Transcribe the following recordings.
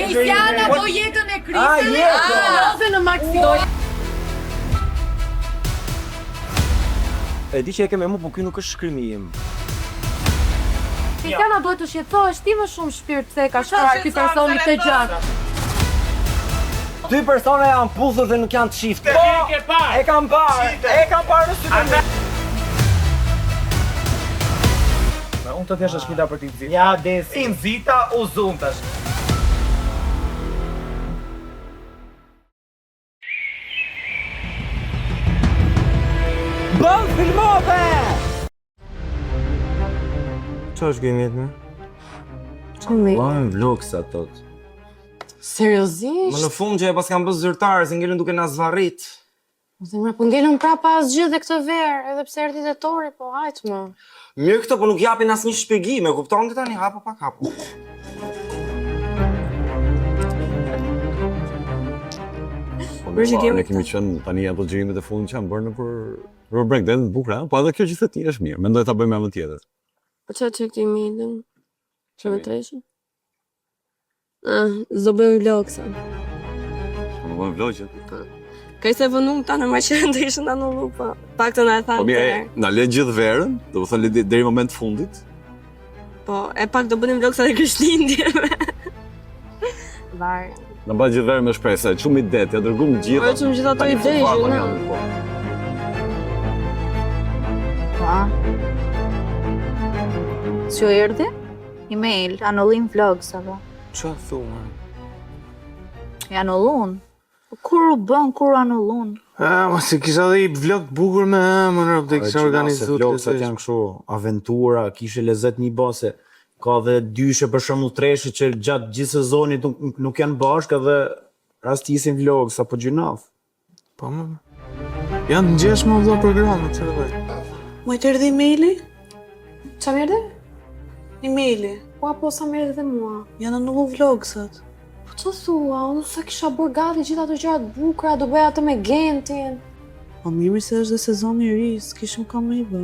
Krisiana do jetën e Kristit. Ose në Maxi. E di që e ke me mu, po ky nuk është shkrimi im. Krisiana duhet të shqetësohesh ti më shumë shpirt se ka shkruar ky personi këtë gjë. Dy persona janë puthur dhe nuk janë të shifte. E kam parë në sytë. Unë të thjesht është mida për ti nxita. Ja, desi. Si nxita u zoom tash. Bën filmove! Qa është gjemjet me? Qëmi? Ma në vlog sa tot. Seriozisht? Më në fund që e pas kam bës zyrtarë, se ngellën duke na zvarrit. Zemra, po ngellën prapa asgjë dhe këtë verë, edhe pse erdhi tetori, po hajt më. Mirë këto, po nuk japin asnjë shpjegim, e kupton ti tani, hapo pak hapo. Ne kemi qenë tani ato xhirimet e fundit që janë bërë për breakdance të bukura, po edhe kjo gjithë të tjerë është mirë. Mendoj ta bëjmë më tjetër. Po çfarë çek ti midën? Çfarë me treshën? Do bëjmë vlog sa. Po bëjmë vlogjet. Ka se vënum ta në maqen të ishën anullu, po. Paktën e thanë. Po mirë, na le gjithë verën, do të thonë deri moment fundit. Po, e pak do bënim vlog sa të Krishtlindjeve. Varë. Na bëj gjithë verën me shpresë, shumë ide, ja dërgum gjithë. Po shumë gjithë ato ide, na. Pa. Si u erdhi? Email, anullim vlogs apo? Qa thua? E anullun? Kur u bën, kur anullun? Ma se kisha dhe i vlog bukur me më në rëpë dhe kisha organizuar. Vlogsat janë kështu aventura, kishe lezet një base. Ka dhe dyshe për shembull treshe që gjatë gjithë sezonit nuk janë bashkë edhe rastisin vlogs apo gjynaf. Po më. Janë ngjesh më vëlla programe, çfarë bëj? Më të erdhi emaili? Qa më erdhi? Emaili. Po apo sa më erdhi dhe mua. Janë anullu vlogsat. Po që thua, unë sa kisha bërë gati gjitha ato gjërat bukura, do bëja atë me Gentin. Po mirë se është dhe sezoni i ri, s'kishim kam me i bë.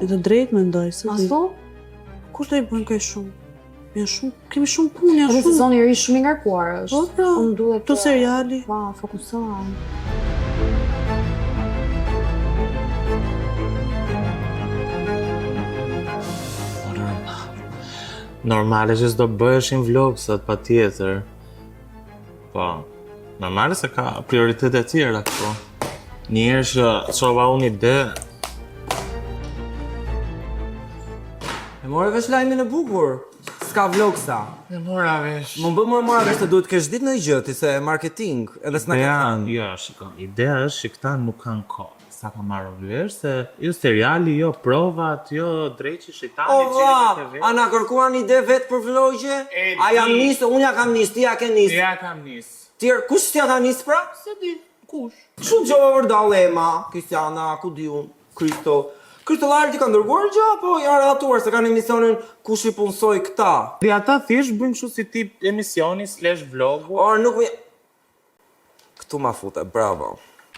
E të drejt mendoj, se di. Ashtu? Kush do i bën kaq shumë? Janë shumë, kemi shumë punë, janë Edhe shumë. sezoni i ri shumë i ngarkuar është. Po pra, Unë duhet këto seriali. Pa, fokusohem. Normale që s'do bëheshin vlogsat pa tjetër. Po, normale se ka prioritete tjera këtu. Njerë që qova unë ide. E more vesh lajmin e bukur. S'ka vlogsa. E mora vesh. Më bë mora vesh të duhet kesh ditë në gjë, ti se marketing, edhe s'na ke thënë. Jo, shikon, ideja është që këta nuk kanë kohë. Sa ka marrë vlerë se jo seriali, jo provat, jo dreqi shitani, O vlla, a na kërkuan ide vetë për vlogje? A jam nisë, unë ja kam nisë, ti ja ke nisë. Ja kam nisë. Tjerë, kush t'ja ta nisë pra? Se di, kush? Kështu gjova vërdall Ema, Kristiana, ku di unë, Kristo. Kristolari ti ka ndërguar gjë, apo janë redaktuar se kanë emisionin kush i punsoi këta? Dhe ata thjesht bëjnë kështu si tip emisioni / vlogu. Or nuk mi... Këtu ma fute, bravo.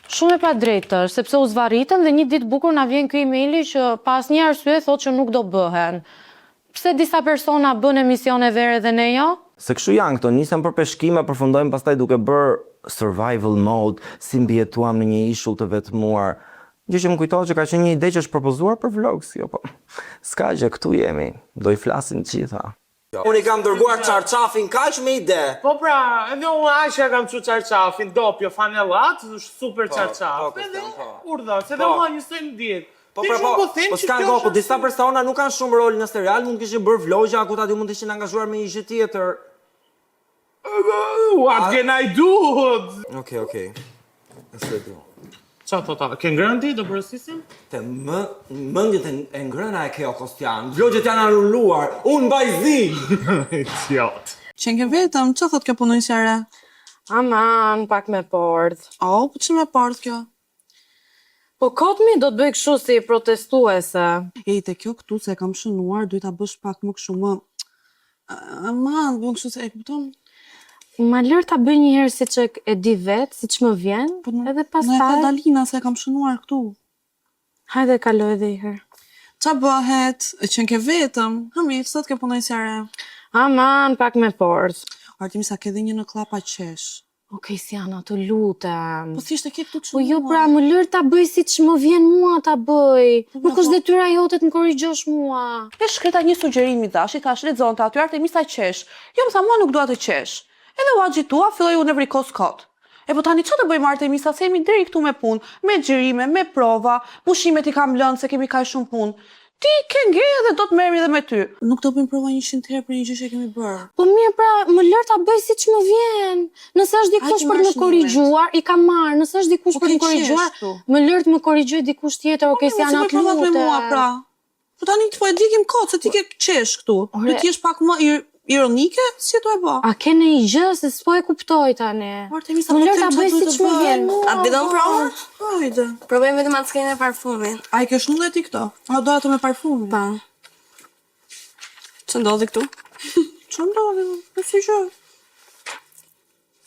Shumë e pa drejtë është, sepse u zvarritën dhe një ditë bukur na vjen ky emaili që pas një arsye thotë që nuk do bëhen. Pse disa persona bën emisione vere dhe ne jo? Se kështu janë këto, nisem për peshkime, përfundojmë pastaj duke bërë survival mode, si mbijetuam në një ishull të vetmuar. Gjë që më kujtohet që ka qenë një ide që është propozuar për vlogs, jo po. S'ka gjë, këtu jemi, do i flasin gjitha. Unë i kam dërguar qarqafin kaq me ide. Po pra, edhe unë Aisha kam që qarqafin, dopjo, fanellat, është super qarqaf. po, Edhe po. urdhë, se edhe unë njësoj në djetë. Po pra po, s'kan go, po disa persona nuk kanë shumë rol në serial, mund kishin bërë vlogja, ku ta di mund të ishin angazhuar me një gjë tjetër. What can I do? Okej. Është do. Qa thota, ke ngrënë ti, do përësisim? Te mëndjet e ngrëna e keo Kostian, vlogjet janë anulluar, unë mbaj zi! Idiot. Qenë ke vetëm, që thot kjo punojnësjare? Aman, pak me port. Po që me partë kjo? Po kotmi do të bëj kështu si protestuese. Te kjo këtu se e kam shënuar, duhet ta bësh pak më kështu më... Aman, bën kështu se e kupton? Ma lër ta bëj një herë siç e di vetë, siç më vjen, edhe pastaj... Në e ka Dalina se e kam shënuar këtu. Hajde kaloj edhe një herë. Qa bëhet? E qenë ke vetëm? Hëmi, sot ke punojnësjare? Aman, pak me port. Artemisa ke dhe një në klap pa qesh. Okej, Siana, të lutem. Po thjesht e ke këtu Po jo, pra, më lër ta bëj siç më vjen mua ta bëj. Nuk është detyra jote të më korrigjosh mua. E shkreta një sugjerim i dash, i thash lexonte aty Artemisa qesh. Jo, më tha mua nuk dua të qesh. Edhe u agjitua, filloi u nevrikos kot. E po tani çfarë do bëjmë Artemisa, se jemi deri këtu me punë, me xhirime, me prova, pushimet i kam lënë se kemi kaq shumë punë. Ti ke ngjerë dhe do të merremi edhe me ty. Nuk do bëjmë prova 100 herë për një gjë që kemi bërë. Po mirë, pra, më lër ta bëj siç më vjen. Nëse është dikush për të më korrigjuar, i kam marr. Nëse është dikush për të më korrigjuar, më lër të më korrigjoj dikush tjetër, okej, Siana, të lutem. Me mua, pra. Po tani të po e dikim kot se ti ke qesh këtu. Do të jesh pak më ironike, si do e bë? A ke në një gjë se s'po e kuptoj tani. Artemisa, Më lër ta bëj siç më vjen. A ti do të provosh? Hajde. Provojmë vetëm atë skenën e parfumit. A i ke shumë dhe ti këto? A do ato me parfumi? Pa. Që ndodhi këtu? Që ndodhi? E si gjë?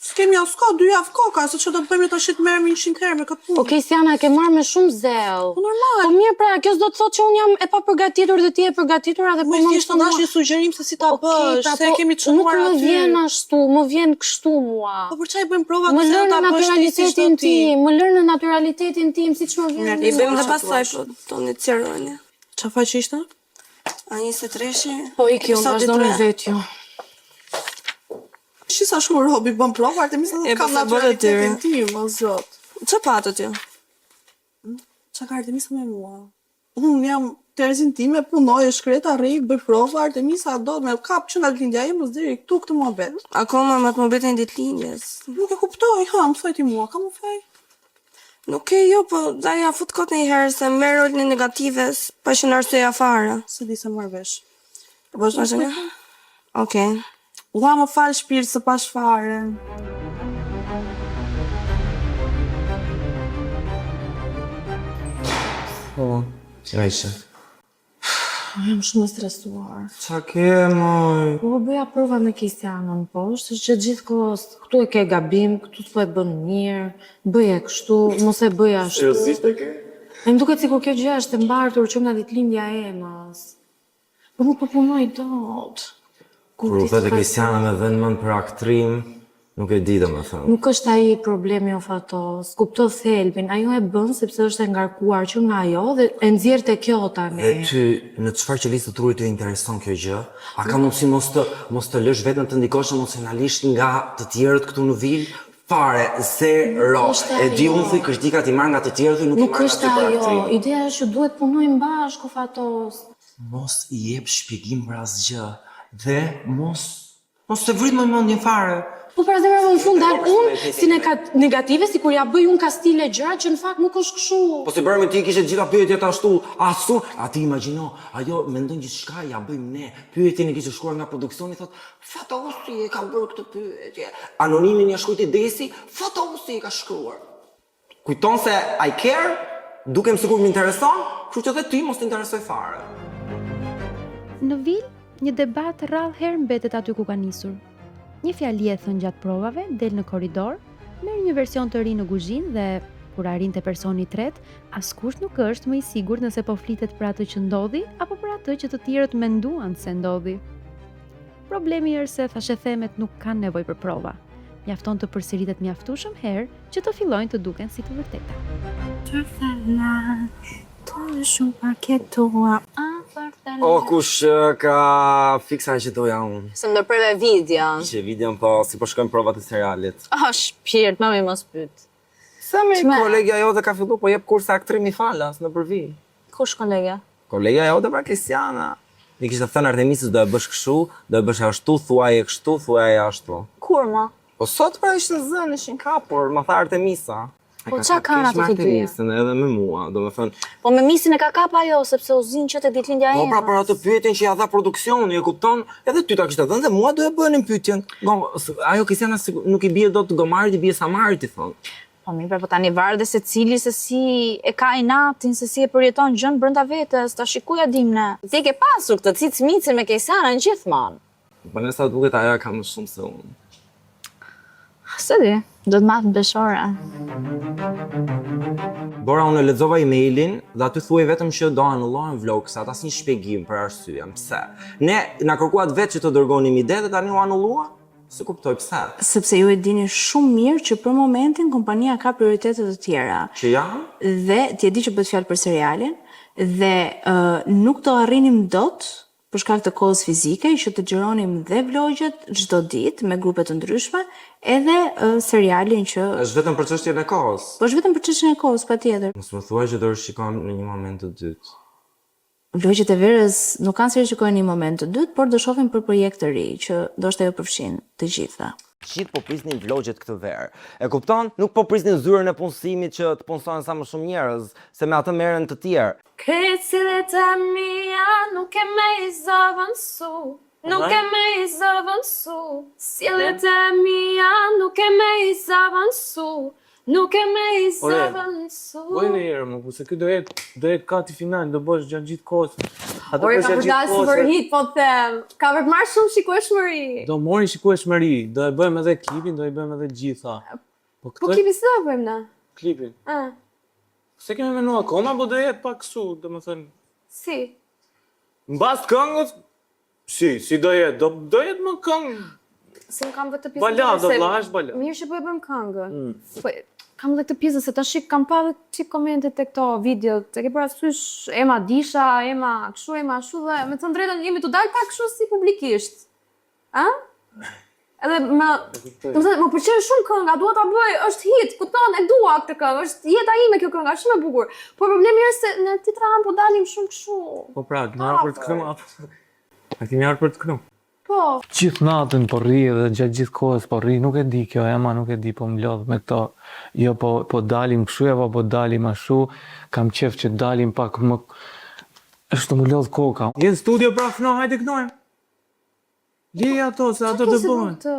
S'kemi as kohë, 2 javë koka, se që do bëjmë të shit merrem 100 herë me këtë punë. Okej, Siana, ke marrë me shumë zell. Po normal. Po mirë, pra, kjo s'do të thotë që unë jam e pa përgatitur dhe ti e përgatitur edhe po Më më thjesht të dash një sugjerim se si ta bësh, pra, se po, kemi nuk çuar më aty. vjen ashtu, më vjen kështu mua. Po për çfarë bëjmë provat Më se lër do në ta bësh ti si naturalitetin ti? tim, më lër në naturalitetin tim, siç më vjen. I bëjmë dhe pastaj, po toni të qeroni. Qa faq ishte? A 23-shi? Po i kjo, vazhdoni vetë ju. Shi sa shumë robi bën prova, Artemisa E, do po kam sa bërë ty? naturalitetin tim, o zot. Që patë ty? Qa ka Artemisa me mua? Unë jam terzin time, punoj, e shkreta, rrej, bëj prova, Artemisa do me kap që nga lindja e mos deri këtu këtë muhabet. Akoma me të mobetin ditëlindjes. Nuk e kuptoj, ha, më thoj ti mua, ka më fej? Nuk e jo, po da ja fut kot një herë se merr rolin e negatives pa që në arsyeja fare. Se di se marr vesh. Po bësh në që? Okej. Ua më fal shpirt se pa shfare. Po, ja ishe. Jam shumë e stresuar. Qa ke, moj? Po bëja prova me Kristianën, po, është që gjithkohës këtu e ke gabim, këtu s'po e bën mirë, bëje kështu, mos e bëj ashtu. Seriozisht e ke? E më duket sikur kjo gjë është e mbartur që nga ditëlindja e Emës. Po nuk po punoj dot. Kur u thete Kristiana me vend mend për aktrim, nuk e di domethënë. Nuk është ai problemi o fatos, kupto thelbin, ajo e bën sepse është e ngarkuar që nga ajo dhe e nxjerr te kjo tani. Dhe ty, në çfarë qelisë të trurit të intereson kjo gjë? A ka mundësi mos të lësh veten të ndikosh emocionalisht nga të tjerët këtu në vil? Fare, zero. E di unë thuj kritikat i marr nga të tjerët, nuk i Nuk marr nga është ty për ajo, aktrim. ideja është që duhet punojmë bashkë o fatos. Mos i jep shpjegim për asgjë dhe mos të vrit më mendjen fare. Po pra zemra më në fund dal unë si negative, si kur ja bëj unë kastile gjëra që në fakt nuk është kështu. Po si bërë me ti kishe gjitha pyetjet ashtu, asu, a ti imagjino, ajo mendon gjithçka ja bëjmë ne. Pyetjen e kishte shkruar nga produksioni, thot, Fatosi e ka bërë këtë pyetje. Anonimin ja shkruajti Desi, Fatosi e ka shkruar. Kujton se I care, dukem sikur më intereson, kështu që dhe ti mos të interesoj fare. Në vil, një debat rrallë herë mbetet aty ku ka nisur. Një fjali e thënë gjatë provave, del në korridor, merr një version të ri në kuzhinë dhe kur arrin te personi i tretë, askush nuk është më i sigurt nëse po flitet për atë që ndodhi apo për atë që të tjerët menduan se ndodhi. Problemi është se thashë themet nuk kanë nevojë për prova. Mjafton të përsëritet mjaftueshëm herë që të fillojnë të duken si të vërteta. O, kush ka fiksa që doja unë. Se më ndërprerve video. Që videon po, si po shkojmë provat e serialit. Shpirt, mami mos pyet. Sa me kolegja jote ka fillu, po jep kurse aktrimi falas në përvi. Kush kolegja? Kolegja jote pra Kristiana. I kishte thënë Artemisës do e bësh kështu, do e bësh ashtu, thuaje kështu, thuaje ashtu. Kur ma? Po sot pra ishin zënë, ishin kapur, ma tha Artemisa. Po qa kanë ato të dyja? Artemisën edhe me mua, do me thënë. Po me misin e ka kap ajo, sepse u zinë që te ditëlindja Po e pra për atë pyetjen që ja dha produksioni, e kupton? Edhe ty ta kishte dhënë dhe mua do e bënin pyetjen. Ajo Kristiana nuk i bie dot gomarit, i bie samarit i thon. Po mirë, po tani varet dhe se cili se si e ka inatin, se si e përjeton gjën brenda vetes, ta shikuja dim ne. Ti e ke pasur këtë cicmicin me Kristianën gjithmonë. Po nësa duket ajo ka më shumë se unë. Se di, do të matë beshore. Bora, unë e lexova emailin dhe aty thuaj vetëm që do anullohen vlogsat, asnjë shpjegim për arsyeën. Pse? Ne na kërkuat vetë që të dërgonim ide dhe tani u anullua? Se kuptoj pse. Sepse ju e dini shumë mirë që për momentin kompania ka prioritete të tjera. Që janë? Dhe ti e di që bëhet fjalë për serialin dhe nuk do arrinim dot për shkak të kohës fizike që të xhironim dhe vlogjet çdo ditë me grupe të ndryshme, edhe serialin që Është vetëm për çështjen e kohës. po është vetëm për çështjen e kohës, patjetër. Mos më thuaj që do rishikon në një moment të dytë. Vlogjet e verës nuk kanë se rishikojnë në një moment të dytë, por do shohim për projekt të ri që ndoshta jo përfshin të gjitha. Gjithë po prisnin vlogjet këtë verë. E kupton? Nuk po prisnin zyrën e punësimit që të punësohen sa më shumë njerëz, se me atë merren të tjerë. Krecilet e mia nuk e me i zëvënsu, nuk e me i zëvënsu. Sjelljet e mia nuk e me i zëvënsu, nuk e me i zëvënsu. Bojnë e herë, më, se këtë do jetë kati final, do bësh gjatë gjithë kohës. Atë Ore, bësh ka gjatë gjithë përdasë kohës. për hit, po them. Ka për të marrë shumë shikueshmëri. Do mori shikueshmëri, do e bëjmë edhe klipin, do e bëjmë edhe gjitha. Po këtë klipi si do e bëjmë na? klipin. Ah, Se kemi menu akoma, po do jetë pak kështu, domethënë. si? Mbas këngës, si do jetë, do jetë më këngë. Se më kam dhe këtë pjesë. Balad, do vllash balad. Mirë që po e bëjmë këngën. Po kam dhe këtë pjesën se tash kam pa dhe çik komente te këto videot. E ke parasysh Ema Disha, Ema kështu, Ema ashtu dhe me të drejtën jemi të dalë pak kështu si publikisht. A? Edhe më pëlqen shumë kënga, dua ta bëj, është hit, kupton, e dua këtë këngë, është jeta ime kjo kënga, shumë e bukur. Po problemi është se në Tiranë po dalim shumë kështu. Po pra, të marrë për të kënu. A ti marrë për të kënu. Po, Gjithë natën po rri dhe gjatë gjithë kohës po rri, nuk e di kjo, Ema nuk e di, po mblodh me këto. Jo, po dalim kështu, apo po dalim ashtu, kam qef që dalim pak më... është të më lodh koka. Jenë studio pra fno, hajde kënojmë. Lije ato, se ato të bëhen. të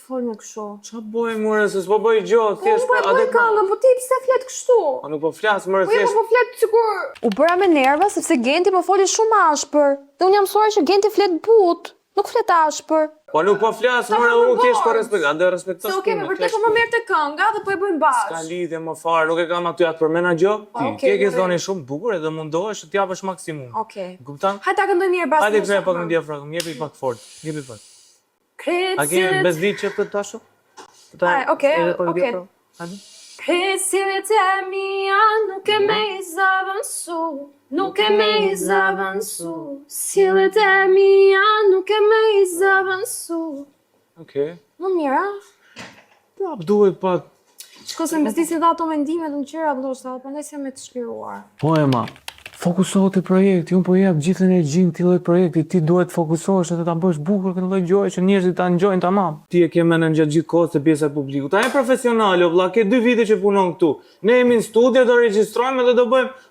folme kështu. Qa bëjmë mure, se s'po bëj gjotë, thjesht Po bëj këngën, po ti pse flet kështu? A nuk po flasë mërë Po jo, thjesht. po flet sikur. U bëra me nerva sepse Genti më foli shumë ashpër. Dhe unë jam mësuar që Genti flet butë, nuk flet ashpër. Po nuk po flasë mërë, unë thjesht po respektoj. A do respektoj. Se okay, me vërtet po më merr te kënga dhe po e bëjmë bashkë. Ka lidhje më farë, nuk e kam aty atë përmena gjo. Ti, Okej, ke mirë. thoni shumë bukur edhe mundohesh të t'japësh maksimum. Okej. Kuptan? Hajde ta këndoj mirë bashkë. Hajde kërë pak në diafragmë, jepi pak fort, jepi pak. A ke bezdi që të tashu? Okej. Hajde. Krecilet e mia nuk e me i zëvënsu, nuk e me i zëvënsu. Sjelljet e mia nuk e me i zëvënsu. Okej. Më mira. Prap duhet pak. Shko se mbesdisi dhe ato mendimet në qëra ndoshta, dhe prandaj jam me të shkruar. Po Ema, fokusohu te projekti, unë po jap gjithë energjinë këtij lloj projekti, ti duhet fokusohesh edhe ta bësh bukur këtë lloj gjoje që njerëzit ta ngjojnë tamam. Ti e ke mendën gjatë gjithë kohës se pjesa e publikut. Ai profesional, o vlla, ke 2 vite që punon këtu. Ne jemi në studio, do regjistrojmë dhe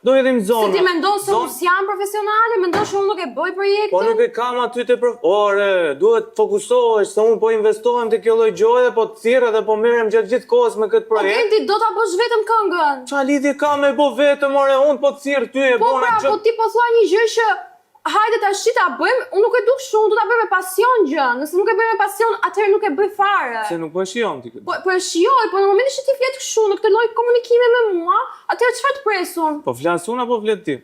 do jetim zonë. Se ti mendon se unë jam profesionale, mendon se unë nuk e bëj projektin? Po nuk e kam aty te Ore, duhet fokusohesh se unë po investohem te kjo lloj gjoje, po të thirr edhe po merrem gjatë gjithë kohës me këtë projekt. Genti, do ta bësh vetëm këngën. Qa lidhje ka me bo vetëm, ore, unë po të thirr ty e Po bona pra, që... po ti po thua një gjë që hajde tash ta bëjmë, unë nuk e duk shumë, do ta bëj me pasion gjën. Nëse nuk e bëj me pasion, atëherë nuk e bëj fare. Se nuk po e shijon ti këtë. Po e shijoj, po në momentin që ti flet kështu në këtë lloj komunikime me mua, atëherë çfarë të presun? Po flas unë apo flet ti?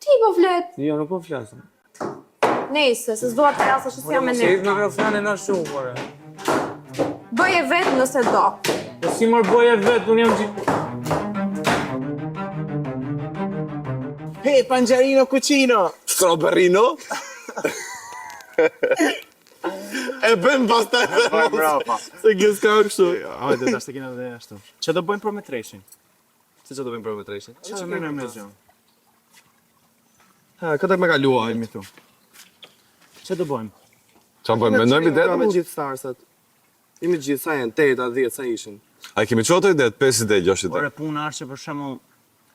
Ti po flet. Jo, nuk po flasëm. Nejse, se s'dua të jasë ashtu si jam me Se ne. i mikrofonin na shumë, ore. Bëje vetë nëse do. Po si mërë boje vetë, unë jam gjithë... Hey, Pangiarino Cucino! Strawberrino? E bëm pastaj dhe Brava. se kjo s'ka kështu. Hajde, tash të kena dhe ashtu. Që do bëjmë për me treshin? Se që do bëjmë për me treshin? Që me me gjë. Ha, këtë me kaluajmë këtu. Që të bëjmë? Qa bëjmë, mendojmë ide? Me gjithë starsat. Imi gjithë, sa janë, 8, 10, sa ishin. A kemi qoto ide, 5 ide, 6 ide? Ore puna është që për shembull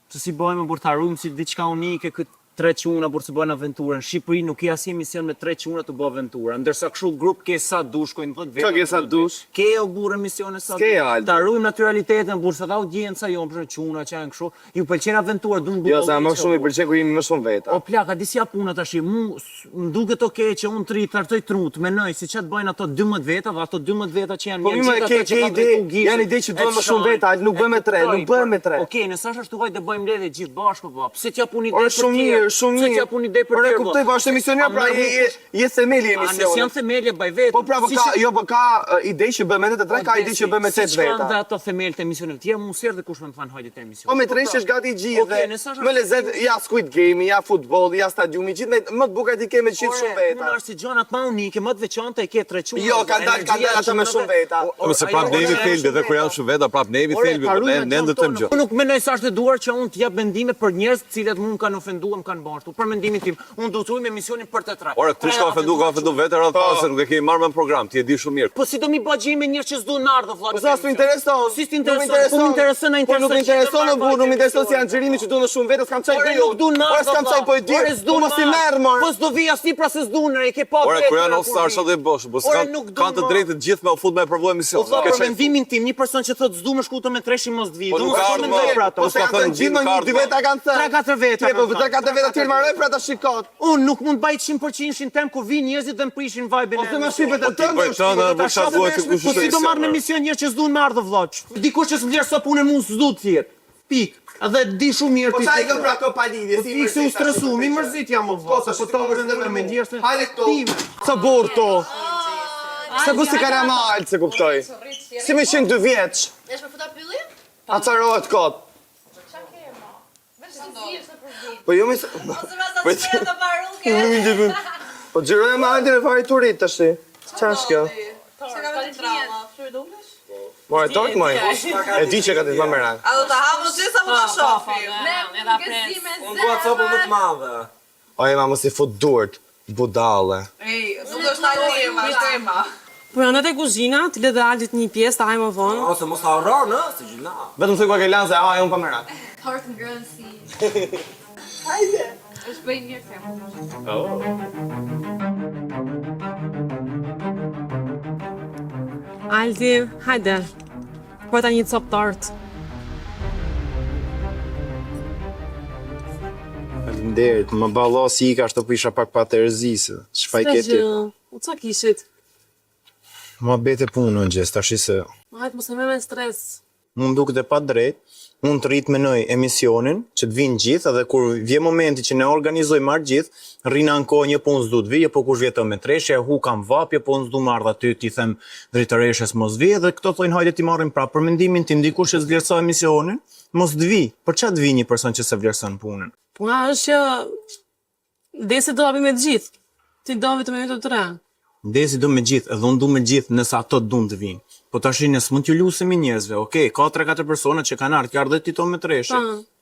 se si bëjmë për ta rrujmë si diçka unike këtë 3 çuna për të bënë aventurën. Në Shqipëri nuk ka asnjë emision me 3 çuna të bëj aventura, ndërsa kështu grup ke sa dush, shkojnë 10 vjet. Ka ke sa dush? Ke o burrë emisione sa. S'ke, Aldo. Ta rrujmë naturalitetin, bursa ta audiencia jon për çuna që janë kështu. Ju pëlqen aventura, duan Jo, sa më shumë i pëlqen kur jemi më shumë veta. O plaka, disi puna tash, më duket okay që unë të hartoj trut, menoj si çat bëjnë ato 12 veta, dhe ato 12 veta që janë Po mi më ke ide, janë ide që duhen më shumë veta, nuk bëjmë me 3, nuk bëjmë me 3. Okej, nëse është ashtu hajde bëjmë ledhe gjithë bashkë, po. Pse t'ja puni Ore shumë mirë, shumë Se mirë. që japun ide për Por e tjerë, kuptoj, po është emisioner, pra je themeli i Nëse emisionit. janë themelje baj vetë. Po pra, po ka ide që bën me të tre, ka ide që bën me Si 8 çka veta. dhe ato themel të emisionit. Ja mu serë dhe kush më thon hajde të emisionit. Po me tresh është gati gjithë. Okej, nëse është- Më lezet, ja Squid Game, ja futbolli, ja stadiumi, gjithë më të bukur ti ke me gjithë shumë veta. Unë është si gjonat ma unike, më të veçanta i ke trequar. Jo, kanë dalë ato me shumë veta. Se prap nevi thelbi dhe kur janë shumë veta, prap nevi thelbi, po ne ndërtojmë gjë. Unë nuk mendoj se është e duar që unë të jap mendime për njerëz të cilët mua më kanë ofenduar, më kanë bashkë. Për mendimin tim, unë do të ujë me emisionin për të tre. Ora, ti ka ofendu vetë radh pas se nuk e kemi marrë me në program, ti e di shumë mirë. Po si do mi bëj me njerëz që s'duan në ardhë vëlla. Po sa s'u intereson? Si t'intereson? Po më intereson, na Po nuk më intereson në burr, nuk më intereson si janë. janë xhirimi që duan në shumë vetë, s'kam çaj Ore për ju. nuk duan në Ore ardhë. s'kam çaj po e di. Po mos i merr mor. Po s'do vi asnjë pra se s'duan, e ke pa. Ora, kur janë all stars edhe bosh, po kanë të drejtë të gjithë me u fut me provoj emision. Po për mendimin tim, një person që thotë s'du më shkutë me treshin mos të vi. Po nuk ka Unë mendoj për ato. Po s'ka thënë gjithë një dy veta kanë thënë. 3-4 veta. Po 3-4 veta tjerë marrë për ata shikot. Unë nuk mund bajt 100% tem ku vi njerëzit dhe më prishin vibe-in. Po se më shipet e tënde. Po sa duhet të kush Po si do marrë në emision njerëz që s'duan me ardhë vëllaç. Dikush që s'vlerë sa punën mua s'du të thjet. Pik. Edhe di shumë mirë Po sa i këm pra këto pa lidhje, Po ti se u stresu, mi mërzit jam më vëllaç. Po to vërtet me njerëz. Hajde këtu. Sa burr to. Se ku si karamal, se kuptoj. Si me qenë 2 vjeç. Është me futa pylli? Acarohet kot. Po jo me se... Po gjiroj me hajde në fari turit të shi. Qa është kjo? Mor e tort moj. E di që ka të të më mëran. A do të hapë që sa më të shofi? Unë dua copën më të madhe. Oje ma mos i fut durt. Budale. Nuk është tema. Po janë edhe kuzhina, ti le dhe Aldit një pjesë, ta hajmë më vonë. Ose mos ta harro, në, si gjuna. Vetëm thuj kua ke lanë se a e unë pa mëran. Tort ngrënë si. Është bëj mirë them. Aldi, hajde. Po ta një copë tort. Faleminderit, më ballo si i ka shto po isha pak pa të rëzisë. Çfarë ke ti? U ca kishit? Ma bete punë në gjes, tash se Hajde mos e me stres. unë duket e pa drejt, unë të rrit menoj emisionin, që të vinë gjithë, edhe kur vje momenti që ne organizoj marrë gjithë, rrina në kohë një punë s'du të vije, po kush vjetë me treshje, hu kam vapje, po s'du marrë aty, ti them drejtëreshes mos vije, dhe këto thojnë hajde ti marrim prapë, për mendimin tim dikush që s'vlerësoj emisionin, mos të vi, për çfarë të vi një person që se vlerëson punën? Puna është që desi do hapi me të gjithë. Ti do vetëm me të tre. Desi do me gjithë, edhe unë du me gjithë nëse ato dun të vinë. Po tash ne s'mund t'ju lusemi njerëzve, okay, ka 3-4 persona që kanë ardhur, ardhe ti to me treshe.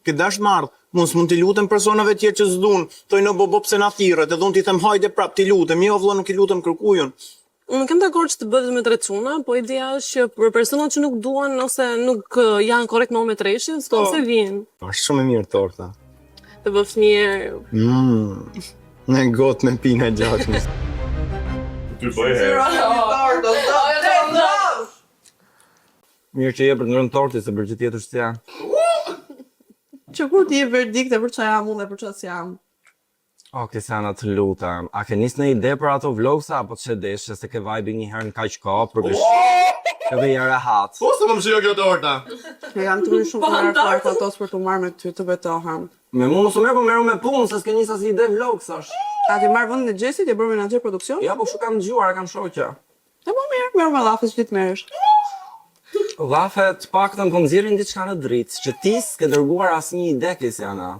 Ke dash marrë, mund s'mund t'i lutem personave tjerë që s'dun, thojnë bo pse na thirret, edhe unë t'i them hajde prap ti lutem, jo vëlla nuk i lutem kërkujun. Unë kem dakord që të bëhet me tre çuna, po ideja është që për personat që nuk duan ose nuk janë korrekt me treshin, s'do se vinë. Është shumë e mirë torta. Të bëf mirë. Në gotë me pina gjatë. Mirë që je për të ngrënë torti, se për që tjetër që janë. Që kur ti e verdikte për çfarë jam unë dhe për çfarë jam. O, Kristiana, të lutem. A ke nis në ide për ato vlogsa, apo që deshe se ke vibe një herë në kaq kohë, për kështë edhe një rehat. Po se më më shio kjo torta. Jam të shumë të marrë fare atos për të marrë me ty të betohem. Me mu mos u merë, po meru me punë, se s'ke nis as ide vlogsash. A ti marrë vendin e Gjesit, e bërë menaxher produksion? Ja, po shu kam dëgjuar, kam shoqja. E po mirë me llafës që ti të merresh. Llafe të paktën po nxjerrin diçka në dritë, që ti s'ke dërguar asnjë ide, Kristiana.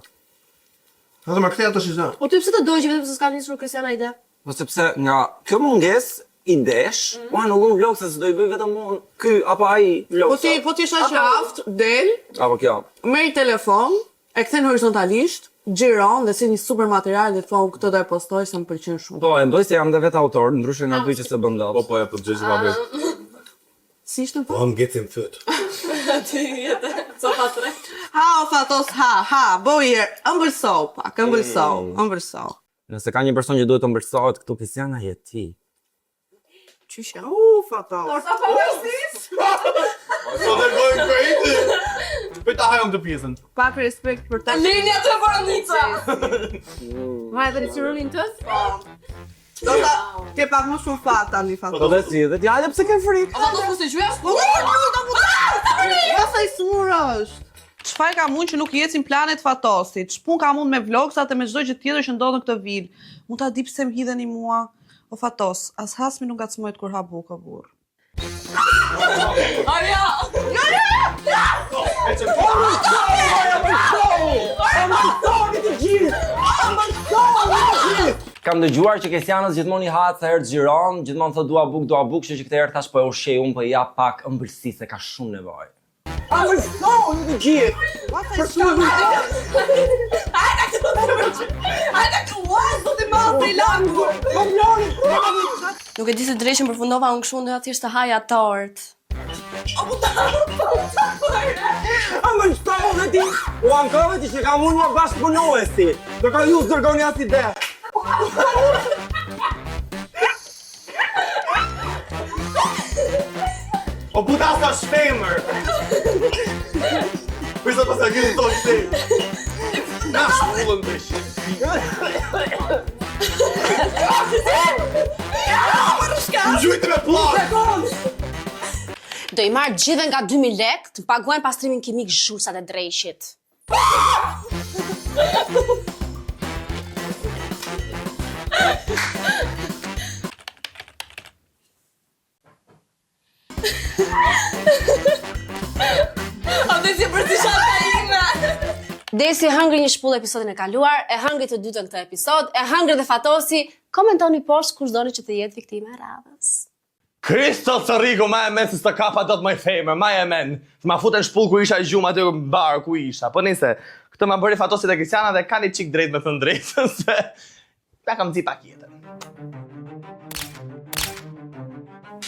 Edhe më kthej ato shizan. Po ti pse të dojë që vetëm se s'ka nisur Kristiana ide? Po sepse nga kjo mungesë idesh, unë nuk vlog se s'do i bëj vetëm unë ky apo ai vlog. Po ti isha qaft, del, Apo kjo. merr telefon, e kthen horizontalisht, xhiron dhe si një super material dhe thon këtë do e postoj se më pëlqen shumë. Po, e mbaj se jam dhe vetë autor, ndryshe nga dy që se bën dot. Po, ja, po gjëjë pa vetë. Si ishte po? I'm getting food. Ti jetë, copa tre. Ha, o fatos, ha, bojë, ëmbëlso, pak, ëmbëlso. Nëse ka një person që duhet të mbërsohet këtu, Kristiana, je ti. Qysha? Fatos. So they're going crazy. Po ta hajmë të pjesën. Pak respekt për ta. Linja të vornica! Vaj, dhe it's rolling tës? Do ta ke pak më shumë fat tani Po fatos. dhe si, dhe t'jale pse ke frikë. O, do të se gjyja? Ja sa i smur është. çfarë ka mund që nuk i ecin planet Fatosit? Ç'pun ka mund me vlogsat e me çdo gjë tjetër që ndodh në këtë vil? Mund ta di pse më hidheni mua? O Fatos, as hasmi nuk ngacmojt kur ha bukë burr. Kam dëgjuar që Kesianës gjithmonë i hahet sa herë të xhiron, gjithmonë thot dua buk, që këtë herë thash po e ushqej unë, po i jap pak ëmbëlsi se ka shumë nevojë. Nuk e di se drejshën përfundova unë kështu ndoja thjesht të haja tort. U ankove ti që kam unë më bashkëpunuesi. Do ka ju zërgoni as ide. O puta sa shpemër. Përsa pas a gjithë të shpemër. Na shkullën të Më gjujtë me plakë. Do i marrë gjithë nga 2000 lek të paguajnë pastrimin kimik zhurësat e drejshit. Desi hëngri një shpull episodin e kaluar, e hëngri të dytën këtë episod, e hëngri dhe Fatosi, komentoni poshtë kush doni që të jetë viktime e radhës. Kristo të rigo, ma e men se s'ta kapa do të maj femër, ma e men. Të ma futen shpull ku isha i gjumë aty në barë ku isha. Po nise, këtë ma bëri Fatosit e Kristiana dhe ka një qik drejt me thënë drejtën se... Ja kam zi pak jetën.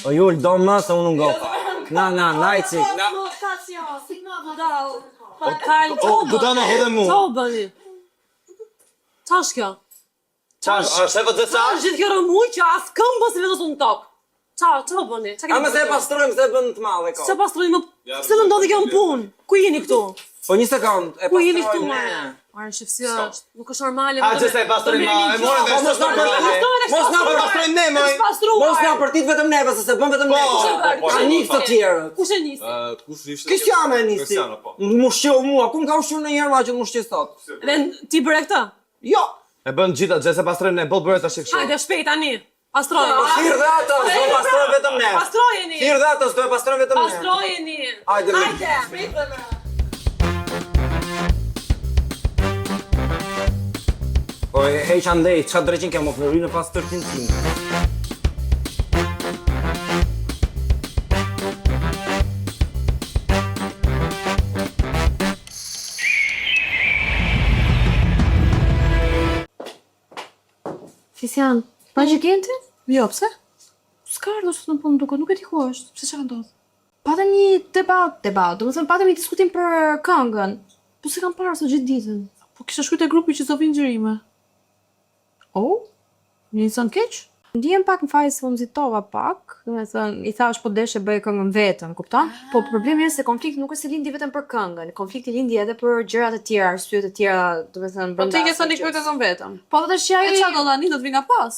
O Jull, do më se unë ngopa. Na, najci. O, Budana, hodhe mu. Qa o bëni? Qa është kjo? Qa, është e vëtë Qa është gjithë kjo rëmuj që asë këmbë si vetës unë tokë? Qa o bëni? A me se e pastrojmë, se e bënë të madhe ka. Qa pastrojmë? Pse të ndodhi kjo në punë? Ku jeni këtu? Po një sekund, e Ku jeni këtu, pastrojmë ma? Arë shifësi është, nuk është normale. A, që se e pastrojmë, e morën dhe Mos na pastrojmë ne, moj. Mos na përtit vetëm neve, se se bën vetëm ne. A njësë të tjerë. Kush e nisi? Kristiana e nisi. Më ushqeu mua, ku më ka ushqeu në njerë ma që më ushqeu sot? Dhe ti bëre këta? Jo. E bën gjitha, që se pastrojmë ne, bëllë bërë të shikë shumë. Hajde, shpejt, ani. Pastrojeni. Thirë dhe atës, do e pastrojmë vetëm ne. Pastrojeni. Thirë dhe atës, do e pastrojmë vetëm ne. Pastrojeni. Hajde. Shpejt. Po e heq andej, qa dreqin ke më flori në pas tërtin tim. Kisian, pa që gjenti? Jo, pse? S'ka ardhur sot në punë duket, nuk e di ku është. Pse çka ndodh? Patëm një debat, do të thënë patëm një diskutim për këngën. Po se kam parë sot gjithë ditën. Po kisha shkruajt e grupi që do vinë xhirime. Oh, Një son keq? ndihem pak në fazë se u nxitova pak, do të thënë i thash po deshe bëj këngën vetëm, kupton? Po problemi është se konflikti nuk është se lindi vetëm për këngën, konflikti lindi edhe për gjërat e tjera, arsyet e tjera, do të thënë Po brenda. ti ke thënë këngë këngën vetëm. Po do të shjaj. E çfarë do tani, do të vi nga pas?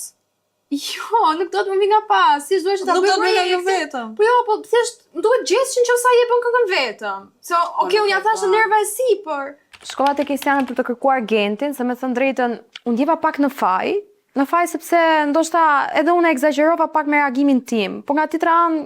Jo, nuk do të më vi nga pas. Si duhet ta Nuk bëj do të bëj projektin këngën vetëm. Po jo, po thjesht më duhet gjeshin që sa jepën këngën vetëm. Se okay, unë ja thash në nerva e sipër. Shkova te Kristiana për të kërkuar Gentin, se me thënë drejtën, unë ndjeva pak në faj sepse ndoshta edhe unë egzagjerova pak me reagimin tim. Po nga tjetra anë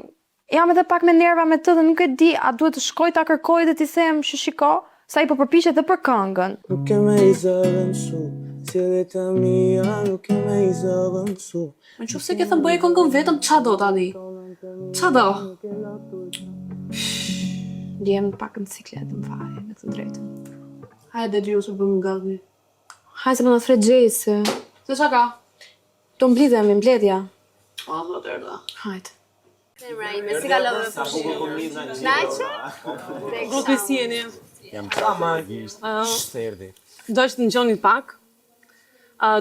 jam edhe pak me nerva me të dhe nuk e di a duhet të shkoj ta kërkoj dhe t'i them që shiko, sa i po përpiqet edhe për këngën. Nuk e me i zërëm su, cilët e mija nuk e me i zërëm su. Në qoftë se ke thënë bëje këngën vetëm, qa do tani? Qa do? Ndjem pak në ciklet në faj, me të drejtën. Hajde Liu të bëmë gati. Hajde se më në thret gjejse. Se qa ka? Do mblidhemi, mbledhja. O, do të erda. Hajde. Si ka lëve Grupi si jeni? Jam shterdi. Do është në gjonit pak.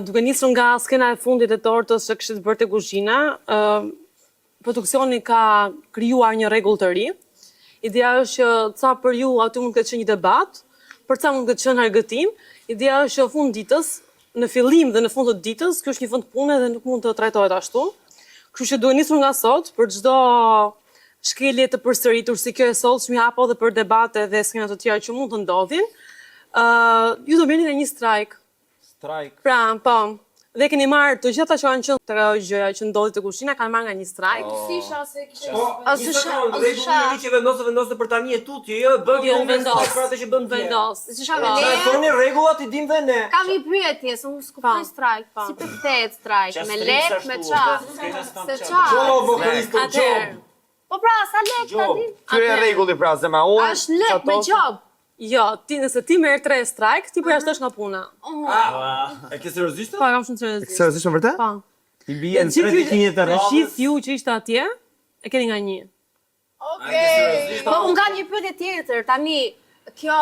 Duke nisur nga skena e fundit e tortës që kishte bërë te kuzhina, produksioni ka krijuar një rregull të ri. Ideja është që ca për ju aty mund të ketë qenë një debat, për ca mund të ketë qenë argëtim. Ideja është që fund ditës, në fillim dhe në fund të ditës, kjo është një fund pune dhe nuk mund të trajtohet ashtu. Kështu që duhet nisur nga sot për çdo shkelje të përsëritur si kjo e sotshme apo edhe për debate dhe skena të tjera që mund të ndodhin, ju do merrni në një strajk. Strajk. Pra, po. Dhe keni marrë të gjitha që kanë qenë të gjëja që ndodhi te kuzhina kanë marrë nga një strajk. Sisha se kishte. Që vendosë për tani e tutje, jo bëj Jo, vendos. për atë që bën ti. Vendos. Sisha Ne me thoni rregullat i dim dhe ne. Kam një pyetje, se unë skuptoj strajk, si përkthehet strajk, me lek, me ça? Se ça? Atëherë. Po pra, sa lek tani? Ky e rregulli pra se ma unë. Është lek me job. Jo, nëse ti merr 3 strajk, ti përjashtosh nga puna. E ke seriozisht? Po, kam shumë seriozisht. Seriozisht vërtet? Po. I bien 3 të rradhës. Gjithë ju që ishte atje, e keni nga 1. Po unë kam një pyetje tjetër, tani kjo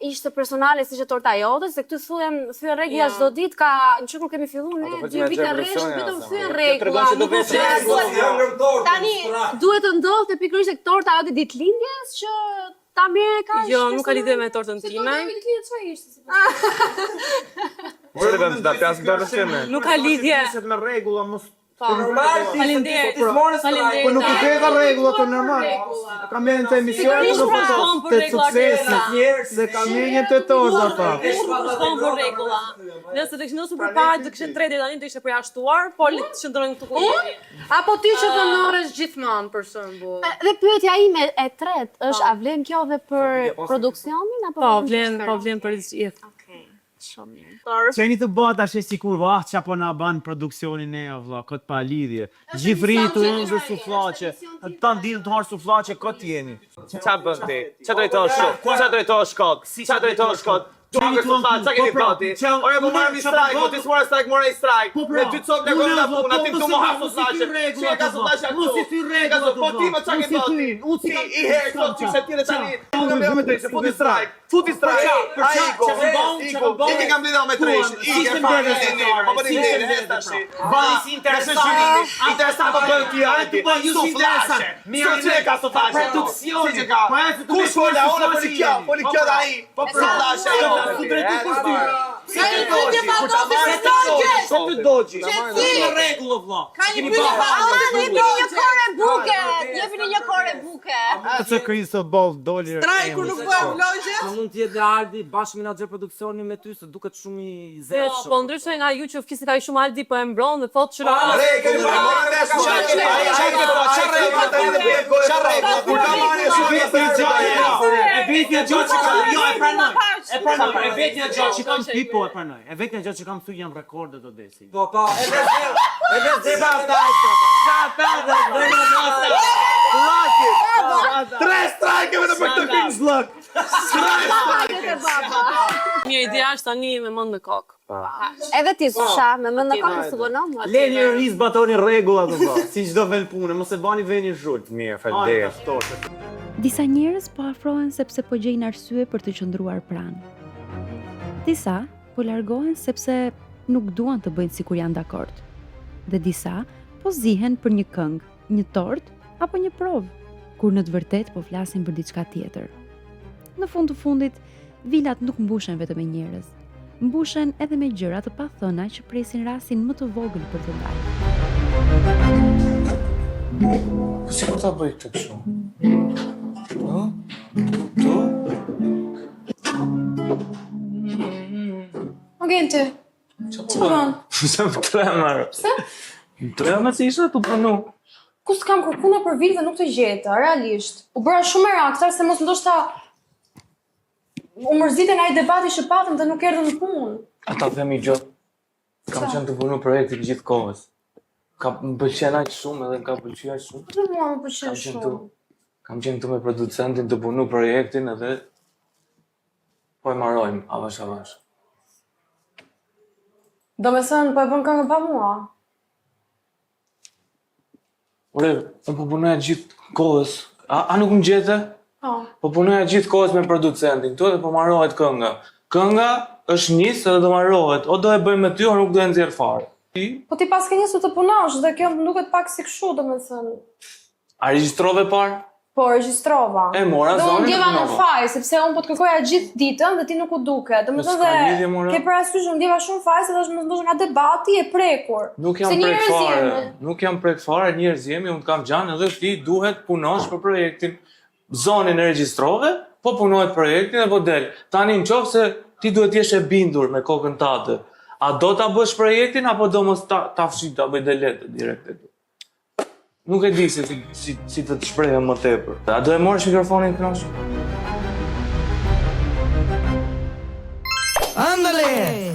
ishte personale siç e torta jote, se këtu thyen rregulla çdo ditë ka, që kur kemi filluar ne 2 vite rresht vetëm thyen rregulla. Tani duhet të ndodhte pikërisht tek torta jote ditëlindjes që ta merre kaq. Jo, nuk ka lidhje me tortën time. Nuk ka lidhje. Me rregulla mos Faleminderit. Po nuk i ke ka rregulla të normal. Ka merrën të emision të fotos të suksesit. Se ka merrën të toza pa. Shkon për rregulla. Nëse të kishin ndosur përpara të kishin 3 deri tani do ishte përjashtuar, por le të shndrojmë këtu ku. Apo ti që honoresh gjithmonë për shembull. Dhe pyetja ime e tretë është, a vlen kjo edhe për produksionin apo? Po vlen për gjithë. Okej. Shumë mirë. Qeni të bëhet ashe sikur, qa po na ban produksionin e vlla, këtë pa lidhje. Gjithë rritu e në suflaqe, ta ndilë të harë suflaqe, këtë jeni. Qa bën ti? Qa drejtosh kot? Qa drejtosh kot? Duke suflaqe, qa keni bati? Ore, po marrë mi strajk, po ti s'mora strajk, mora i strajk. Me 2 copë në gojnë nga puna, ti më ha suflaqe. Që e ka suflaqe aktu? Po ti më qa keni bati? Ti i herë këto që se tjene tani. Nuk me të ishe, futi strajk. Futi strajk. Iki kam lidhë me treshin. Iki e farë në nërë. Po për i nërë, e stashi. Bani si interesant. Interesant po bëjnë tja e ti. Suflashe. Së që e ka suflashe? Produksioni. Si që ka? Kush fola, ona për i kjo. Për i kjo da i. Po suflashe. Su drejtu për ty. Ka një pyetje fantosi për stogje. Sa të dogjë. Qetësi. Në rregull vlla. Ka një pyetje fantosi. Jepini një kore buke. Jepini një kore buke. Atë Crystal Ball doli. Trajku nuk bëhem vlogje. Mund të jetë Aldi bashkë menaxher produksioni me ty se duket shumë i Jo, zezshëm. po ndryshe nga ju që flisni kaq shumë Aldi po e mbron dhe thotë që E vetja gjatë që kam, jo, e pranoj. E pranoj, e vetja gjatë që kam tipo e pranoj. E vetja gjatë që kam thuj jam rekorde do desi. Po, e vetë Tre strajkeve në për të kinë zlëk. Mirë, ideja është tani me mend në kokë. Edhe ti susha, me mend në kokë së vonon. Leni riz batoni rregullat të bë, si çdo vel punë, mos e bani veni zhult. Mirë, faleminderit. Disa njerëz po afrohen sepse po gjejnë arsye për të qëndruar pranë. Disa po largohen sepse nuk duan të bëjnë sikur janë dakord. Dhe disa po zihen për një këngë, një tort apo një provë, kur në të vërtetë po flasin për diçka tjetër. Në fund të fundit, vilat nuk mbushen vetëm me njerëz, mbushen edhe me gjëra të pathëna që presin rastin më të vogël për të dalë. Si po ta bëj këtë kështu? Gente, që përën? Se më tremar. Pse? Më tremar se isha tu pranu. Ku s'kam kërkuna për vit dhe nuk të gjeta, realisht. U bëra shumë e raktar se mos ndoshta u mërziten ai debati që patëm dhe nuk erdhën në punë. Ata themi gjë. Kam qenë të punu projektin gjithë kohës. Më pëlqen aq shumë edhe më ka pëlqyer aq shumë. Po mua më pëlqen shumë. Kam qenë këtu me producentin të punu projektin edhe po e marrojmë avash avash. Do me thënë, po e bën këngë pa mua. Ore, unë po punoja gjithë kohës. A nuk më gjete? Po. Po punoja gjithë kohës me producentin, këtu edhe po marrohet kënga. Kënga është nisë edhe do marrohet, o do e bëjmë me ty, o nuk do e nxjerr fare. Po ti pas ke njësu të punosh dhe kjo më duket pak si kështu, do me thënë. A regjistrove parë? Po, regjistrova. E mora Dhe zonin unë ndjeva e në punova. faj, sepse unë po të kërkoja gjithë ditën dhe ti nuk u duke. Domethënë s'ka lidhje, dhe mora. ke parasysh unë ndjeva shumë faj se tash më ndoshta nga debati e prekur. Nuk jam Se prek njerëz fare, jemi. nuk jam prek fare, njerëz jemi, unë kam gjanë edhe ti duhet punosh për projektin. Zonin e regjistrove, po punojt projektin dhe po del. Tani në qoftë se ti duhet jesh e bindur me kokën tate. A do ta bësh projektin apo do mos ta fshi ta bëj delete direkt e tu? Nuk e di se si të të shprehem më tepër. A do e morësh mikrofonin kënosh? Ándale.